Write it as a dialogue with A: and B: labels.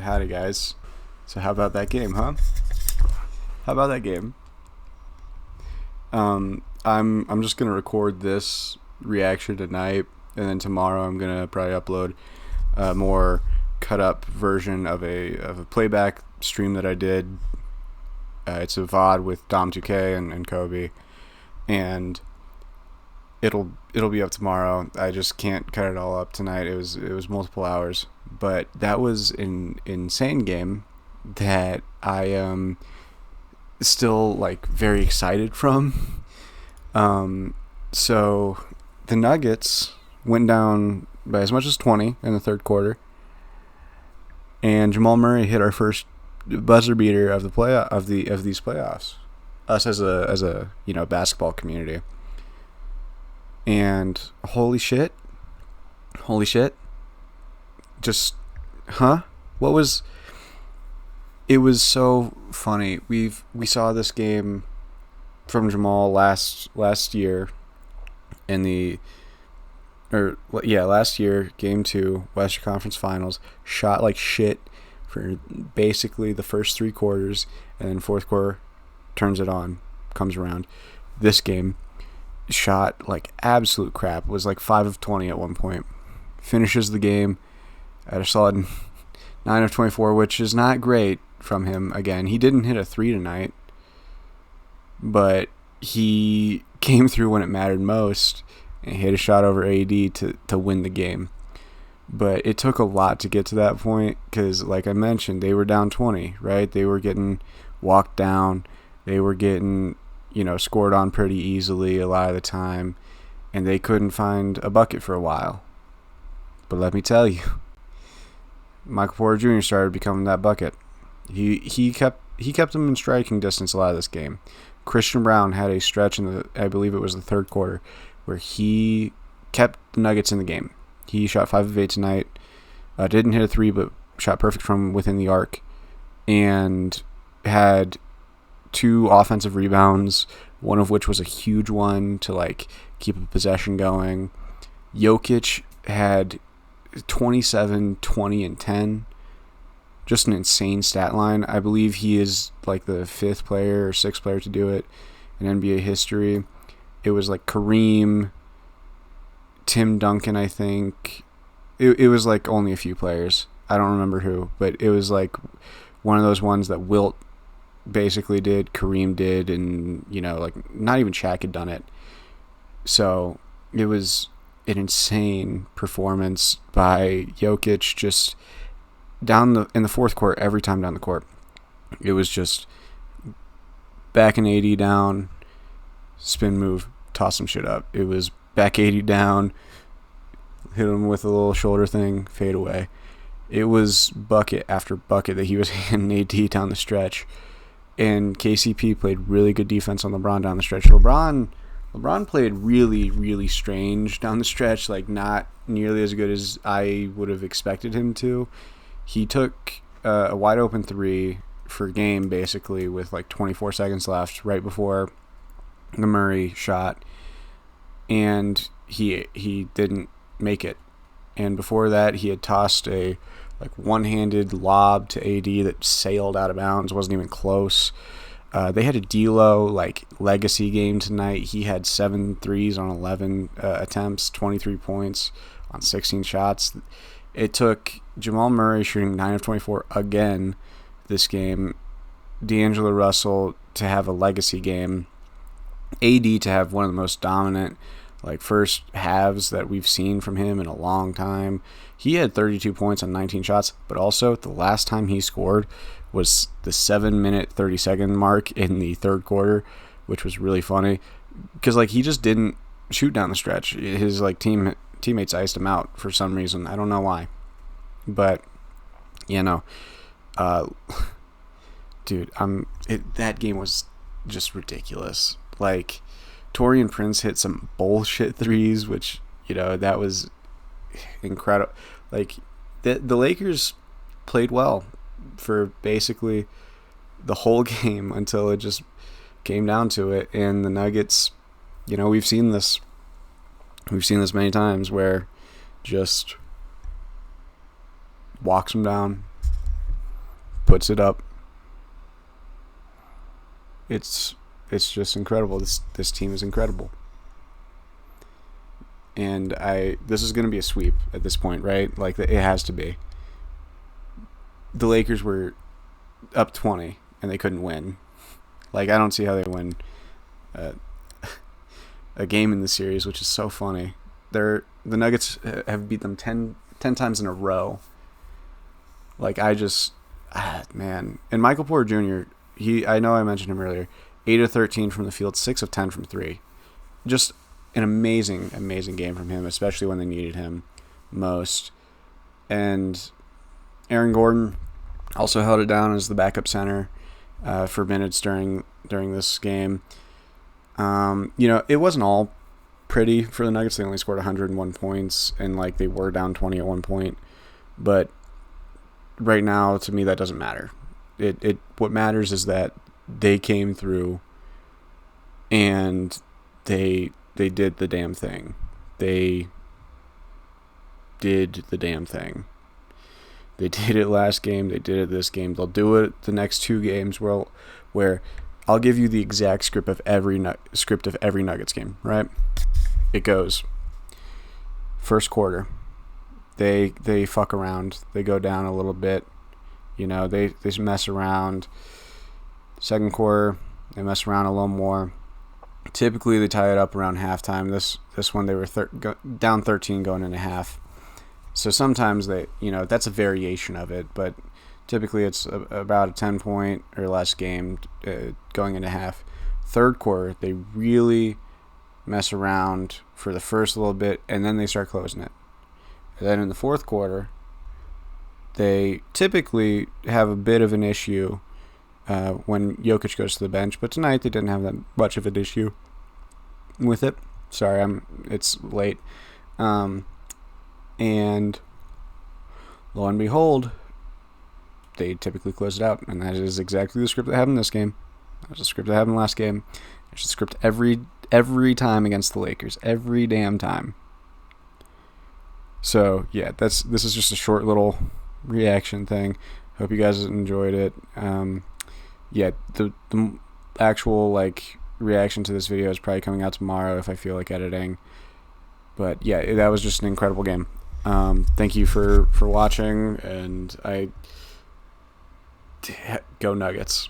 A: Howdy, guys. So how about that game, huh? How about that game? I'm just gonna record this reaction tonight, and then tomorrow I'm gonna probably upload a more cut up version of a playback stream that I did. It's a VOD with Dom2K and Kobe, and it'll be up tomorrow. I just can't cut it all up tonight. It was multiple hours, but that was an insane game that I am still like very excited from. So the Nuggets went down by as much as 20 in the third quarter, and Jamal Murray hit our first buzzer beater of the of these playoffs. Us as a basketball community. And holy shit, just what was it was so funny. We saw this game from Jamal last year in last year, game 2, Western Conference Finals. Shot like shit for basically the first 3 quarters, and then fourth quarter turns it on, comes around. This game, shot like absolute crap. Was like 5 of 20 at one point. Finishes the game at a solid 9 of 24, which is not great from him. Again, he didn't hit a 3 tonight, but he came through when it mattered most and hit a shot over AD to win the game. But it took a lot to get to that point because, like I mentioned, they were down 20, right? They were getting walked down. They were getting, scored on pretty easily a lot of the time, and they couldn't find a bucket for a while. But let me tell you, Michael Porter Jr. started becoming that bucket. He kept them in striking distance a lot of this game. Christian Braun had a stretch I believe it was the third quarter, where he kept the Nuggets in the game. He shot 5 of 8 tonight. Didn't hit a 3, but shot perfect from within the arc, and had 2 offensive rebounds, one of which was a huge one to keep a possession going. Jokic had 27, 20, and 10. Just an insane stat line. I believe he is like the 5th player or 6th player to do it in NBA history. It was like Kareem, Tim Duncan, I think. It was like only a few players. I don't remember who, but it was like one of those ones that Wilt basically did, Kareem did, and not even Shaq had done it. So it was an insane performance by Jokic, just in the fourth quarter, every time down the court. It was just backing AD down, spin move, toss some shit up. It was back AD down, hit him with a little shoulder thing, fade away. It was bucket after bucket that he was handing AD down the stretch. And KCP played really good defense on LeBron down the stretch. LeBron played really, really strange down the stretch, not nearly as good as I would have expected him to. He took a wide open 3 for game, basically, with 24 seconds left, right before the Murray shot, and he didn't make it. And before that, he had tossed a one-handed lob to AD that sailed out of bounds, wasn't even close. They had a D'Lo legacy game tonight. He had 7 threes on 11 attempts, 23 points on 16 shots. It took Jamal Murray shooting 9 of 24 again this game, D'Angelo Russell to have a legacy game, AD to have one of the most dominant first halves that we've seen from him in a long time. He had 32 points on 19 shots, but also the last time he scored was the 7-minute 30-second mark in the third quarter, which was really funny because he just didn't shoot down the stretch. His teammates iced him out for some reason. I don't know why, but dude, that game was just ridiculous. Taurean Prince hit some bullshit threes, which, that was incredible. The Lakers played well for basically the whole game until it just came down to it. And the Nuggets, we've seen this many times where just walks them down, puts it up. It's just incredible. This team is incredible. And this is going to be a sweep at this point, right? Like, it has to be. The Lakers were up 20 and they couldn't win. Like, I don't see how they win a game in the series, which is so funny. The Nuggets have beat them 10 times in a row. Like, man. And Michael Porter Jr., I know I mentioned him earlier, 8 of 13 from the field, 6 of 10 from 3. Just an amazing, amazing game from him, especially when they needed him most. And Aaron Gordon also held it down as the backup center for minutes during this game. It wasn't all pretty for the Nuggets. They only scored 101 points, and like they were down 20 at one point. But right now, to me, that doesn't matter. What matters is that they came through and they did the damn thing. They did the damn thing. They did it last game. They did it this game. They'll do it the next 2 games where I'll give you the exact script of every Nuggets game, right? It goes first quarter. They fuck around. They go down a little bit. They mess around. Second quarter, they mess around a little more. Typically, they tie it up around halftime. This one, they were down 13 going into half. So sometimes that's a variation of it, but typically it's about a 10-point or less game going into half. Third quarter, they really mess around for the first little bit, and then they start closing it. And then in the fourth quarter, they typically have a bit of an issue when Jokic goes to the bench, but tonight they didn't have that much of an issue with it. Sorry, it's late. And lo and behold, they typically close it out, and that is exactly the script that happened in this game. That was the script that happened last game. There's a script every time against the Lakers, every damn time. So yeah, this is just a short little reaction thing. Hope you guys enjoyed it. The actual reaction to this video is probably coming out tomorrow if I feel like editing. But yeah, that was just an incredible game. Thank you for watching, and go Nuggets.